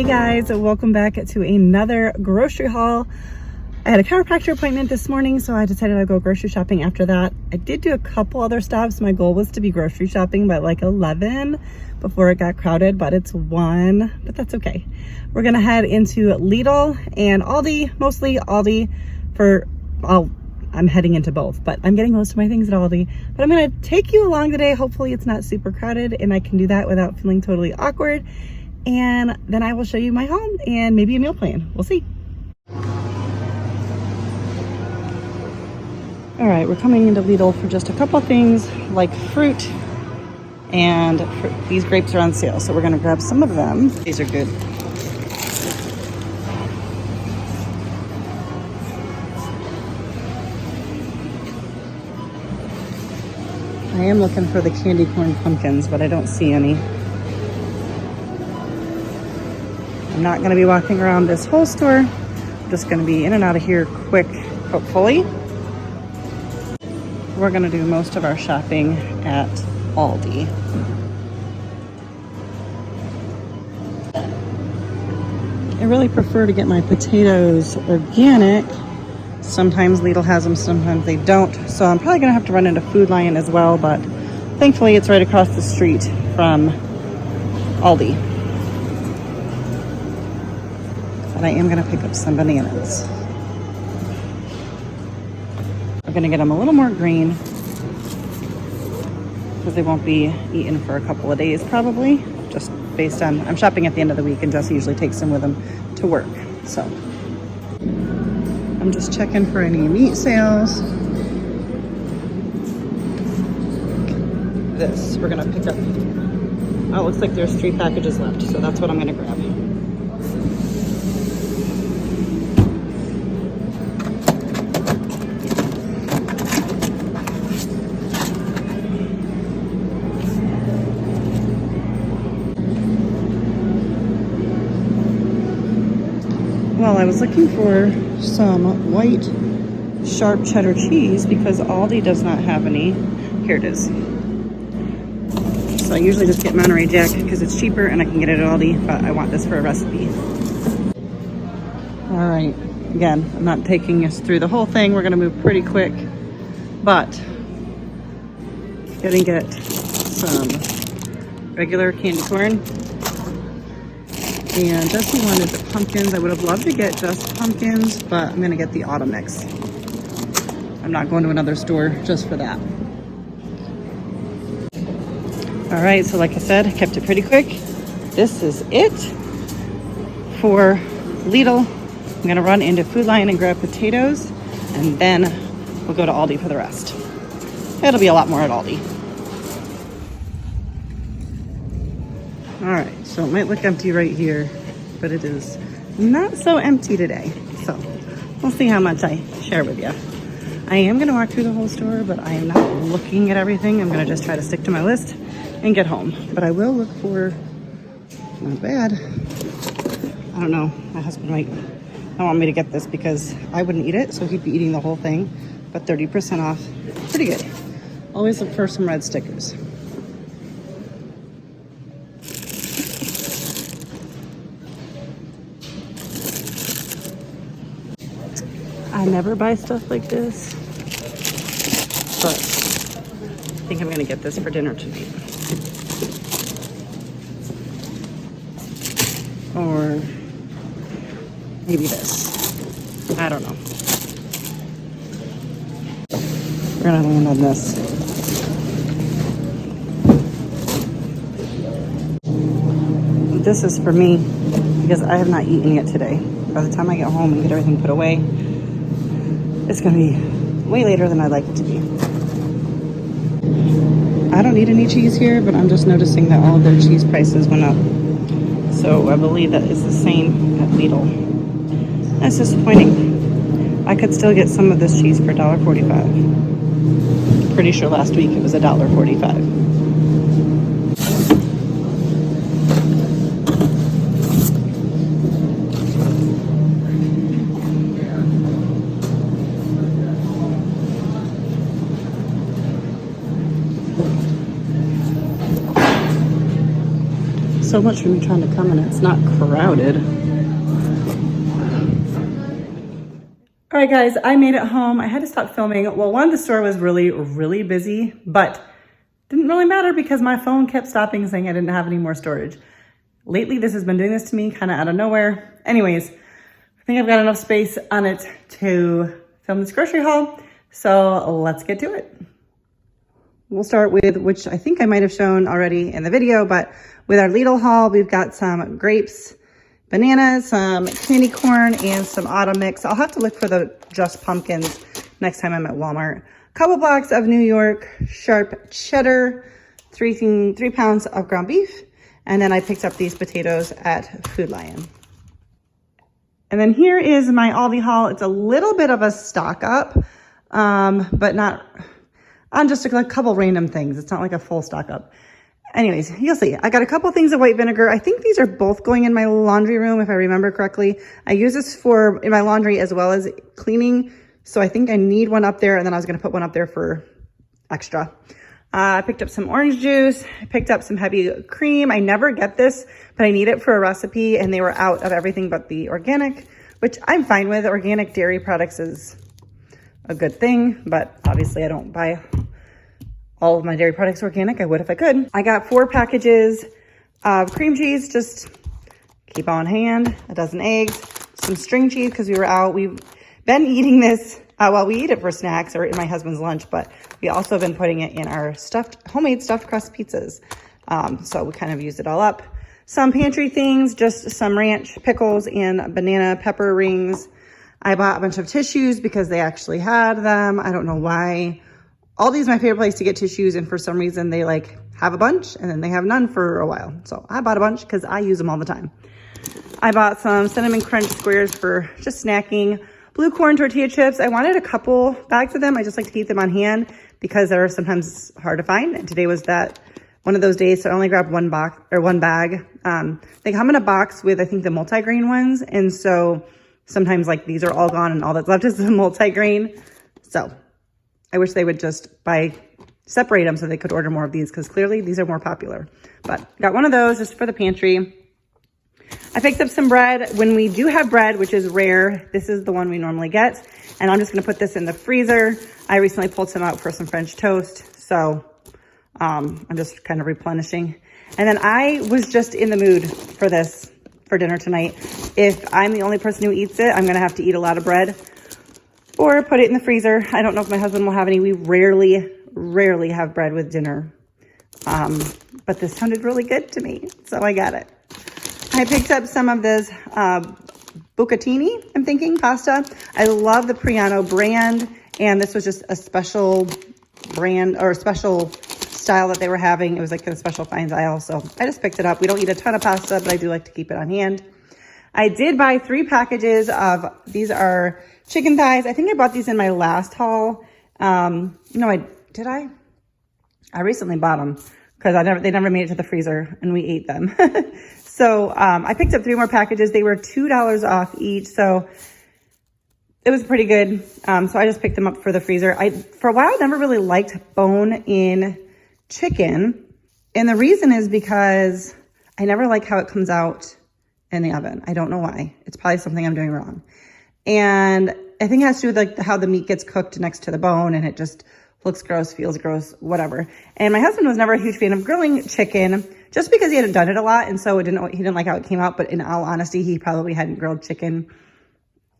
guys, welcome back to another grocery haul. I had a chiropractor appointment this morning, so I decided I'd go grocery shopping after that. I did do a couple other stops. My goal was to be grocery shopping by like 11 before it got crowded, but it's 1, but that's okay. We're gonna head into Lidl and Aldi, mostly Aldi I'm heading into both, but I'm getting most of my things at Aldi. But I'm gonna take you along today. Hopefully it's not super crowded and I can do that without feeling totally awkward. And then I will show you my home and maybe a meal plan. We'll see. All right, we're coming into Lidl for just a couple things like fruit, and these grapes are on sale, so we're gonna grab some of them. These are good. I am looking for the candy corn pumpkins, but I don't see any. I'm not gonna be walking around this whole store. I'm just gonna be in and out of here quick, hopefully. We're gonna do most of our shopping at Aldi. I really prefer to get my potatoes organic. Sometimes Lidl has them, sometimes they don't. So I'm probably gonna have to run into Food Lion as well, but thankfully it's right across the street from Aldi. But I am gonna pick up some bananas. We're gonna get them a little more green because they won't be eaten for a couple of days probably, just based on, I'm shopping at the end of the week and Jesse usually takes them with him to work. So I'm just checking for any meat sales. This, we're gonna pick up, oh, it looks like there's 3 packages left, so that's what I'm gonna grab. Well, I was looking for some white sharp cheddar cheese because Aldi does not have any. Here it is. So I usually just get Monterey Jack because it's cheaper and I can get it at Aldi, but I want this for a recipe. All right, again, I'm not taking us through the whole thing. We're gonna move pretty quick, but gonna get some regular candy corn. And Jesse wanted the pumpkins. I would have loved to get just pumpkins, but I'm gonna get the autumn mix. I'm not going to another store just for that. All right, so like I said, I kept it pretty quick. This is it for Lidl. I'm gonna run into Food Lion and grab potatoes, and then we'll go to Aldi for the rest. It'll be a lot more at Aldi. All right, so it might look empty right here, but it is not so empty today. So we'll see how much I share with you. I am gonna walk through the whole store, but I am not looking at everything. I'm gonna just try to stick to my list and get home. But I will look for, not bad. I don't know, my husband might not want me to get this because I wouldn't eat it, so he'd be eating the whole thing, but 30% off, pretty good. Always look for some red stickers. I never buy stuff like this, but I think I'm gonna get this for dinner tonight. Or maybe this, I don't know. We're gonna land on this. This is for me because I have not eaten yet today. By the time I get home and get everything put away, it's gonna be way later than I'd like it to be. I don't need any cheese here, but I'm just noticing that all of their cheese prices went up. So I believe that is the same at Lidl. That's disappointing. I could still get some of this cheese for $1.45. Pretty sure last week it was $1.45. so much for me trying to come and it's not crowded. All right, guys, I made it home. I had to stop filming. Well, one, the store was really busy, but didn't really matter because my phone kept stopping saying I didn't have any more storage. Lately, this has been doing this to me kind of out of nowhere. Anyways, I think I've got enough space on it to film this grocery haul. So let's get to it. We'll start with, which I think I might have shown already in the video, but with our Lidl haul, we've got some grapes, bananas, some candy corn, and some autumn mix. I'll have to look for the just pumpkins next time I'm at Walmart. A couple blocks of New York sharp cheddar, 3 pounds of ground beef, and then I picked up these potatoes at Food Lion. And then here is my Aldi haul. It's a little bit of a stock up, but not on just a couple random things. It's not like a full stock up. Anyways, you'll see. I got a couple things of white vinegar. I think these are both going in my laundry room, if I remember correctly. I use this for in my laundry as well as cleaning. So I think I need one up there, and then I was going to put one up there for extra. I picked up some orange juice. I picked up some heavy cream. I never get this, but I need it for a recipe, and they were out of everything but the organic, which I'm fine with. Organic dairy products is a good thing, but obviously I don't buy all of my dairy products organic. I would if I could. I got 4 packages of cream cheese, just keep on hand, a dozen eggs, some string cheese because we were out. We've been eating this, well, we eat it for snacks or in my husband's lunch, but we also have been putting it in our homemade stuffed crust pizzas. So we kind of used it all up. Some pantry things, just some ranch pickles and banana pepper rings. I bought a bunch of tissues because they actually had them. I don't know why. Aldi is my favorite place to get tissues, and for some reason they like have a bunch and then they have none for a while. So I bought a bunch because I use them all the time. I bought some cinnamon crunch squares for just snacking. Blue corn tortilla chips. I wanted a couple bags of them. I just like to keep them on hand because they're sometimes hard to find. And today was one of those days, so I only grabbed one bag. They come in a box with, I think, the multigrain ones, and so sometimes like these are all gone and all that's left is the multigrain. So I wish they would just separate them so they could order more of these because clearly these are more popular. But got one of those just for the pantry. I picked up some bread. When we do have bread, which is rare, this is the one we normally get. And I'm just going to put this in the freezer. I recently pulled some out for some French toast. So I'm just kind of replenishing. And then I was just in the mood for this for dinner tonight. If I'm the only person who eats it, I'm going to have to eat a lot of bread or put it in the freezer. I don't know if my husband will have any. We rarely have bread with dinner. But this sounded really good to me, so I got it. I picked up some of this bucatini, I'm thinking, pasta. I love the Priano brand, and this was just a special brand or a special style that they were having. It was like in a special finds aisle, so I just picked it up. We don't eat a ton of pasta, but I do like to keep it on hand. I did buy 3 packages of, these are chicken thighs. I think I bought these in my last haul. Did I? I recently bought them because they never made it to the freezer and we ate them. So I picked up 3 more packages. They were $2 off each, so it was pretty good. So I just picked them up for the freezer. For a while, I never really liked bone-in chicken, and the reason is because I never like how it comes out in the oven. I don't know why. It's probably something I'm doing wrong. And I think it has to do with like how the meat gets cooked next to the bone, and it just looks gross, feels gross, whatever. And my husband was never a huge fan of grilling chicken just because he hadn't done it a lot, and so he didn't like how it came out. But in all honesty, he probably hadn't grilled chicken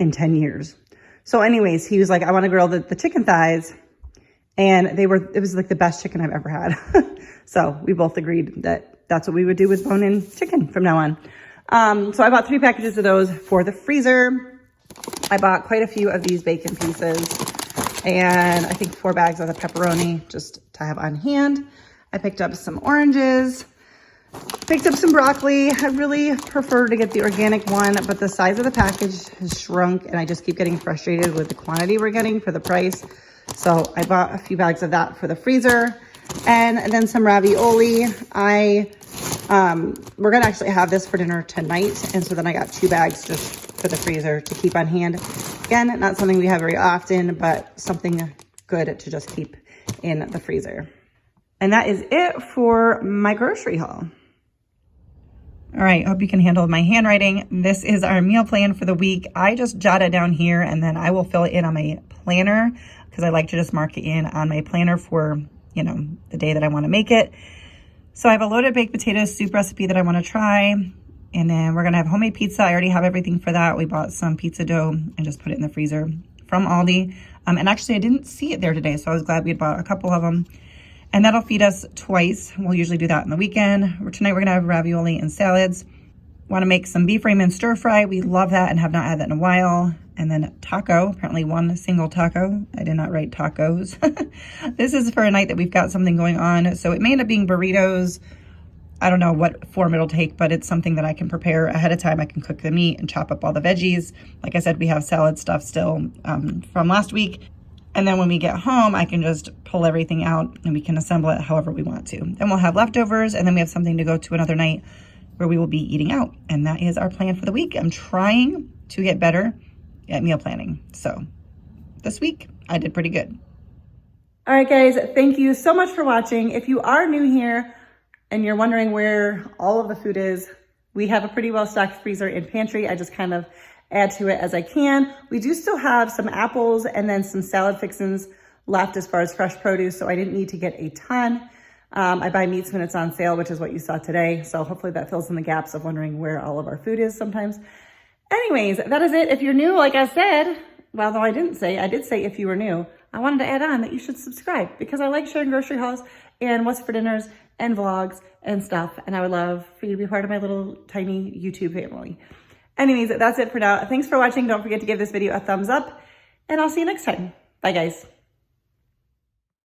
in 10 years. So anyways, he was like, I want to grill the chicken thighs. And it was like the best chicken I've ever had. So we both agreed that that's what we would do with bone-in chicken from now on. So I bought 3 packages of those for the freezer. I bought quite a few of these bacon pieces and I think 4 bags of the pepperoni just to have on hand. I picked up some oranges, picked up some broccoli. I really prefer to get the organic one, but the size of the package has shrunk and I just keep getting frustrated with the quantity we're getting for the price. So I bought a few bags of that for the freezer and then some ravioli. We're gonna actually have this for dinner tonight. And so then I got 2 bags just for the freezer to keep on hand. Again, not something we have very often, but something good to just keep in the freezer. And that is it for my grocery haul. All right, hope you can handle my handwriting. This is our meal plan for the week. I just jot it down here and then I will fill it in on my planner because I like to just mark it in on my planner for, you know, the day that I want to make it. So I have a loaded baked potato soup recipe that I want to try. And then we're going to have homemade pizza. I already have everything for that. We bought some pizza dough and just put it in the freezer from Aldi. And actually I didn't see it there today, so I was glad we had bought a couple of them. And that'll feed us twice. We'll usually do that in the weekend. Tonight we're gonna have ravioli and salads. Want to make some beef ramen stir fry. We love that and have not had that in a while. And then taco, apparently one single taco. I did not write tacos. This is for a night that we've got something going on. So it may end up being burritos. I don't know what form it'll take, but it's something that I can prepare ahead of time. I can cook the meat and chop up all the veggies. Like I said, we have salad stuff still from last week. And then when we get home, I can just pull everything out and we can assemble it however we want to. Then we'll have leftovers and then we have something to go to another night where we will be eating out. And that is our plan for the week. I'm trying to get better at meal planning. So this week I did pretty good. All right, guys, thank you so much for watching. If you are new here and you're wondering where all of the food is, we have a pretty well-stocked freezer and pantry. I just kind of add to it as I can. We do still have some apples and then some salad fixins left as far as fresh produce, so I didn't need to get a ton. I buy meats when it's on sale, which is what you saw today. So hopefully that fills in the gaps of wondering where all of our food is sometimes. Anyways, that is it. If you're new, like I said, well, though I did say if you were new, I wanted to add on that you should subscribe because I like sharing grocery hauls and what's for dinners and vlogs and stuff. And I would love for you to be part of my little tiny YouTube family. Anyways, that's it for now. Thanks for watching. Don't forget to give this video a thumbs up and I'll see you next time. Bye, guys.